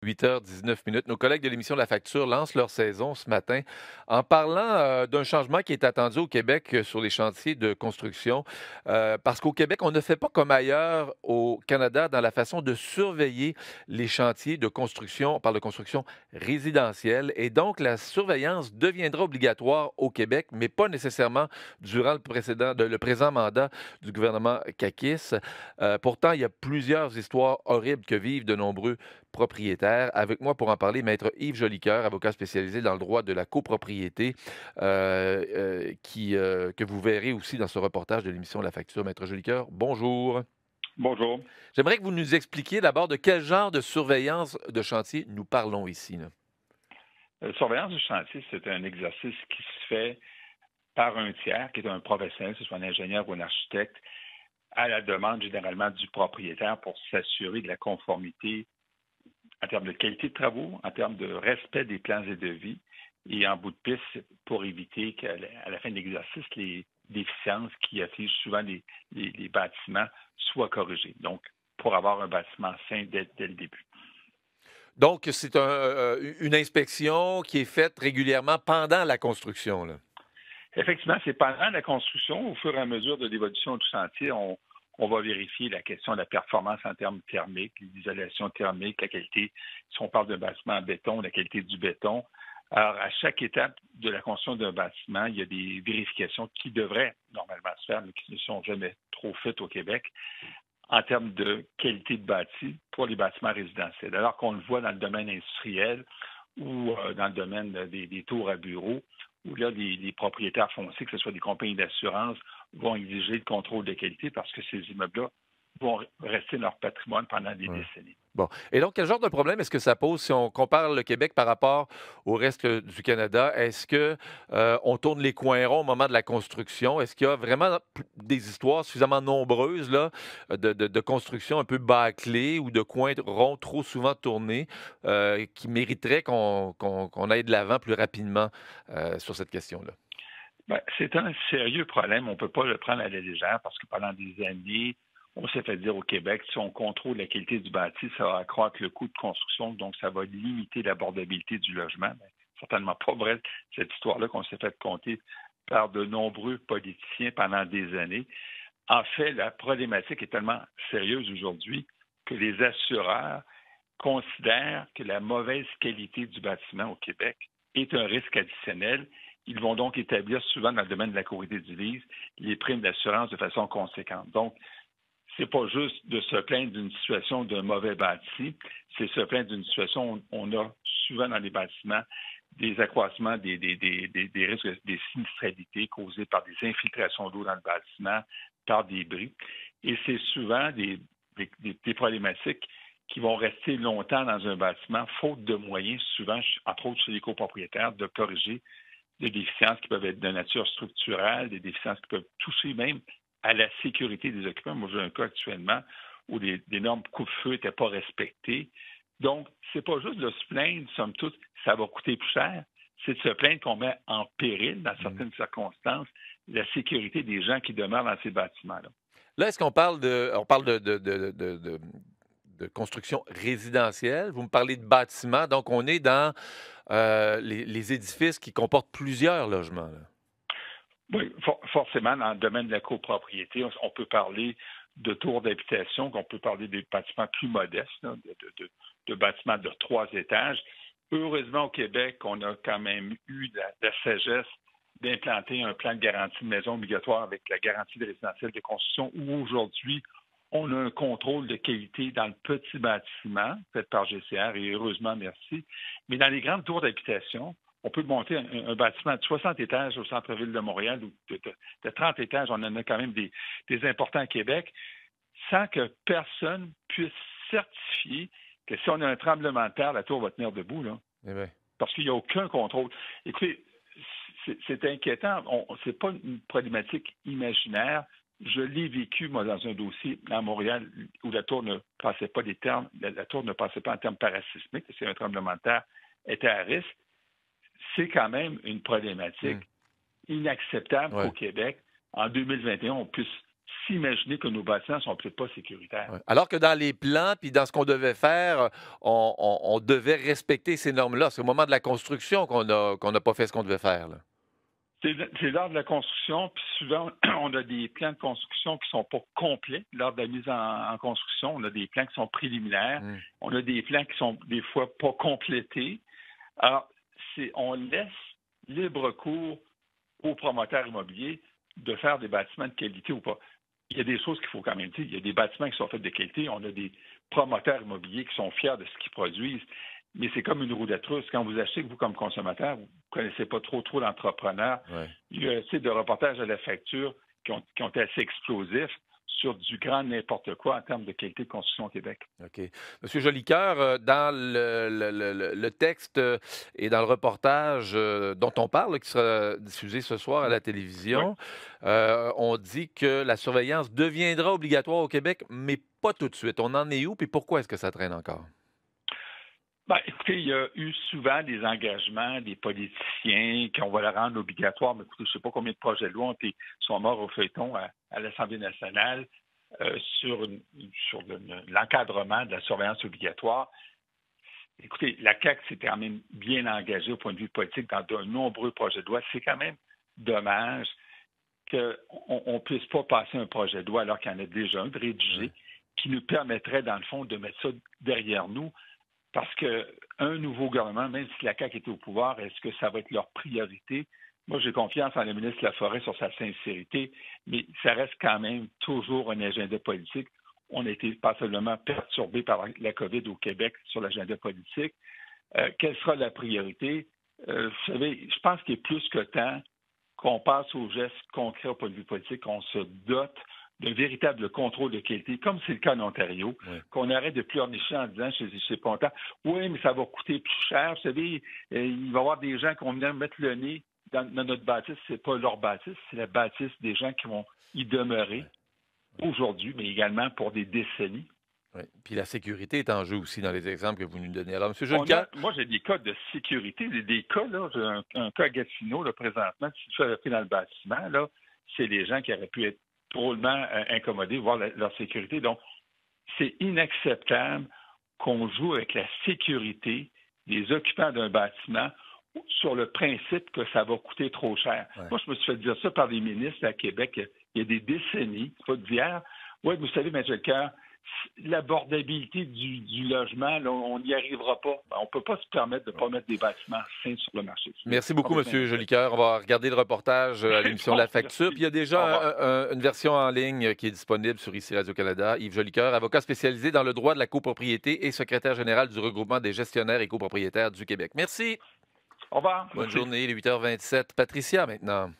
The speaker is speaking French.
8h19. Nos collègues de l'émission La Facture lancent leur saison ce matin en parlant d'un changement qui est attendu au Québec sur les chantiers de construction. Parce qu'au Québec, on ne fait pas comme ailleurs au Canada dans la façon de surveiller les chantiers de construction. On parle de construction résidentielle. Et donc, la surveillance deviendra obligatoire au Québec, mais pas nécessairement durant le présent mandat du gouvernement caquiste. Pourtant, il y a plusieurs histoires horribles que vivent de nombreux propriétaire. Avec moi pour en parler, Maître Yves Jolicoeur, avocat spécialisé dans le droit de la copropriété, que vous verrez aussi dans ce reportage de l'émission La Facture. Maître Jolicoeur, bonjour. Bonjour. J'aimerais que vous nous expliquiez d'abord de quel genre de surveillance de chantier nous parlons ici, là. Surveillance du chantier, c'est un exercice qui se fait par un tiers, qui est un professionnel, que ce soit un ingénieur ou un architecte, à la demande généralement du propriétaire pour s'assurer de la conformité en termes de qualité de travaux, en termes de respect des plans et devis, et en bout de piste, pour éviter qu'à la fin de l'exercice, les déficiences qui affligent souvent les bâtiments soient corrigées. Donc, pour avoir un bâtiment sain dès le début. Donc, c'est une inspection qui est faite régulièrement pendant la construction, là. Effectivement, c'est pendant la construction, au fur et à mesure de l'évolution du chantier, on va vérifier la question de la performance en termes thermiques, l'isolation thermique, la qualité, si on parle d'un bâtiment en béton, la qualité du béton. Alors, à chaque étape de la construction d'un bâtiment, il y a des vérifications qui devraient normalement se faire, mais qui ne sont jamais trop faites au Québec, en termes de qualité de bâti pour les bâtiments résidentiels. Alors qu'on le voit dans le domaine industriel ou dans le domaine des tours à bureaux, où là, les propriétaires fonciers, que ce soit des compagnies d'assurance, vont exiger le contrôle de qualité parce que ces immeubles-là vont rester leur patrimoine pendant des Ouais. décennies. Bon. Et donc, quel genre de problème est-ce que ça pose si on compare le Québec par rapport au reste du Canada? Est-ce que on tourne les coins ronds au moment de la construction? Est-ce qu'il y a vraiment des histoires suffisamment nombreuses là, de construction un peu bâclées ou de coins ronds trop souvent tournés qui mériteraient qu'on aille de l'avant plus rapidement sur cette question-là? Ben, c'est un sérieux problème. On ne peut pas le prendre à la légère parce que pendant des années, on s'est fait dire au Québec, si on contrôle la qualité du bâti, ça va accroître le coût de construction, donc ça va limiter l'abordabilité du logement. Ben, certainement pas vrai, cette histoire-là qu'on s'est fait compter par de nombreux politiciens pendant des années. En fait, la problématique est tellement sérieuse aujourd'hui que les assureurs considèrent que la mauvaise qualité du bâtiment au Québec est un risque additionnel. Ils vont donc établir souvent dans le domaine de la courrier des devises les primes d'assurance de façon conséquente. Donc, c'est pas juste de se plaindre d'une situation d'un mauvais bâti, c'est se plaindre d'une situation où on a souvent dans les bâtiments des accroissements des risques, des sinistralités causées par des infiltrations d'eau dans le bâtiment, par des bris. Et c'est souvent des problématiques qui vont rester longtemps dans un bâtiment, faute de moyens, souvent, entre autres chez les copropriétaires, de corriger des déficiences qui peuvent être de nature structurelle, des déficiences qui peuvent toucher même à la sécurité des occupants. Moi, j'ai un cas actuellement où les normes coupe-feu n'étaient pas respectées. Donc, c'est pas juste de se plaindre, somme toute, ça va coûter plus cher. C'est de se plaindre qu'on met en péril, dans certaines circonstances, la sécurité des gens qui demeurent dans ces bâtiments-là. Là, est-ce qu'on parle on parle de construction résidentielle? Vous me parlez de bâtiments, donc on est dans les édifices qui comportent plusieurs logements, là. Oui, forcément, dans le domaine de la copropriété, on peut parler de tours d'habitation, qu'on peut parler des bâtiments plus modestes, là, de bâtiments de 3 étages. Heureusement, au Québec, on a quand même eu la sagesse d'implanter un plan de garantie de maison obligatoire avec la garantie de résidentielle de construction, où aujourd'hui, on a un contrôle de qualité dans le petit bâtiment fait par GCR, et heureusement, merci. Mais dans les grandes tours d'habitation, on peut monter un bâtiment de 60 étages au centre-ville de Montréal ou de 30 étages, on en a quand même des importants à Québec, sans que personne puisse certifier que si on a un tremblement de terre, la tour va tenir debout, là, Eh bien. parce qu'il n'y a aucun contrôle. Écoutez, c'est inquiétant. Ce n'est pas une problématique imaginaire. Je l'ai vécu, moi, dans un dossier à Montréal où la tour ne passait pas des termes, la tour ne passait pas en termes parasismiques, c'est un tremblement de terre était à risque. C'est quand même une problématique Hmm. inacceptable qu'au Ouais. Québec, en 2021, on puisse s'imaginer que nos bâtiments ne sont peut-être pas sécuritaires. Ouais. Alors que dans les plans, puis dans ce qu'on devait faire, on devait respecter ces normes-là. C'est au moment de la construction qu'on n'a pas fait ce qu'on devait faire, là. C'est lors de la construction, puis souvent, on a des plans de construction qui ne sont pas complets. Lors de la mise en construction, on a des plans qui sont préliminaires. Mm. On a des plans qui sont des fois pas complétés. Alors, on laisse libre cours aux promoteurs immobiliers de faire des bâtiments de qualité ou pas. Il y a des choses qu'il faut quand même dire. Il y a des bâtiments qui sont faits de qualité. On a des promoteurs immobiliers qui sont fiers de ce qu'ils produisent. Mais c'est comme une roue de trousse. Quand vous achetez, vous, comme consommateur, vous ne connaissez pas trop l'entrepreneur. Ouais. Il y a assez de reportages à la facture qui ont été assez explosifs sur du grand n'importe quoi en termes de qualité de construction au Québec. OK. Monsieur Jolicoeur, dans le texte et dans le reportage dont on parle, là, qui sera diffusé ce soir à la télévision, on dit que la surveillance deviendra obligatoire au Québec, mais pas tout de suite. On en est où, puis pourquoi est-ce que ça traîne encore? Ben, écoutez, il y a eu souvent des engagements des politiciens qu'on va le rendre obligatoire. Mais écoutez, je ne sais pas combien de projets de loi sont morts au feuilleton à l'Assemblée nationale sur l'encadrement de la surveillance obligatoire. Écoutez, la CAQ s'est quand même bien engagée au point de vue politique dans de nombreux projets de loi. C'est quand même dommage qu'on ne puisse pas passer un projet de loi alors qu'il y en a déjà un de rédigé qui nous permettrait, dans le fond, de mettre ça derrière nous. Parce qu'un nouveau gouvernement, même si la CAQ était au pouvoir, est-ce que ça va être leur priorité? Moi, j'ai confiance en le ministre Laforêt sur sa sincérité, mais ça reste quand même toujours un agenda politique. On a été passablement perturbé par la COVID au Québec sur l'agenda politique. Quelle sera la priorité? Vous savez, je pense qu'il est plus que temps qu'on passe aux gestes concrets au point de vue politique, qu'on se dote d'un véritable contrôle de qualité, comme c'est le cas en Ontario, qu'on arrête de pleurnicher en disant chez Pontant, oui, mais ça va coûter plus cher. Vous savez, il va y avoir des gens qui vont venir mettre le nez dans notre bâtisse. C'est pas leur bâtisse, c'est la bâtisse des gens qui vont y demeurer aujourd'hui, mais également pour des décennies. Oui. Puis la sécurité est en jeu aussi dans les exemples que vous nous donnez. Alors, M. Jolicoeur... Moi, j'ai des cas de sécurité, des cas, là, j'ai un cas à Gatineau, là, présentement, si je suis dans le bâtiment, là, c'est les gens qui auraient pu être drôlement incommodés, voir leur sécurité. Donc, c'est inacceptable qu'on joue avec la sécurité des occupants d'un bâtiment sur le principe que ça va coûter trop cher. Ouais. Moi, je me suis fait dire ça par des ministres à Québec il y a des décennies, pas d'hier. Oui, vous savez, M. Jolicoeur, l'abordabilité du logement, là, on n'y arrivera pas. On ne peut pas se permettre de ne pas mettre des bâtiments sains sur le marché. Merci beaucoup, M. Jolicoeur. On va regarder le reportage à l'émission La Facture. Puis il y a déjà une version en ligne qui est disponible sur ICI Radio-Canada. Yves Jolicoeur, avocat spécialisé dans le droit de la copropriété et secrétaire général du regroupement des gestionnaires et copropriétaires du Québec. Merci. Au revoir. Bonne journée, il est 8h27. Patricia, maintenant.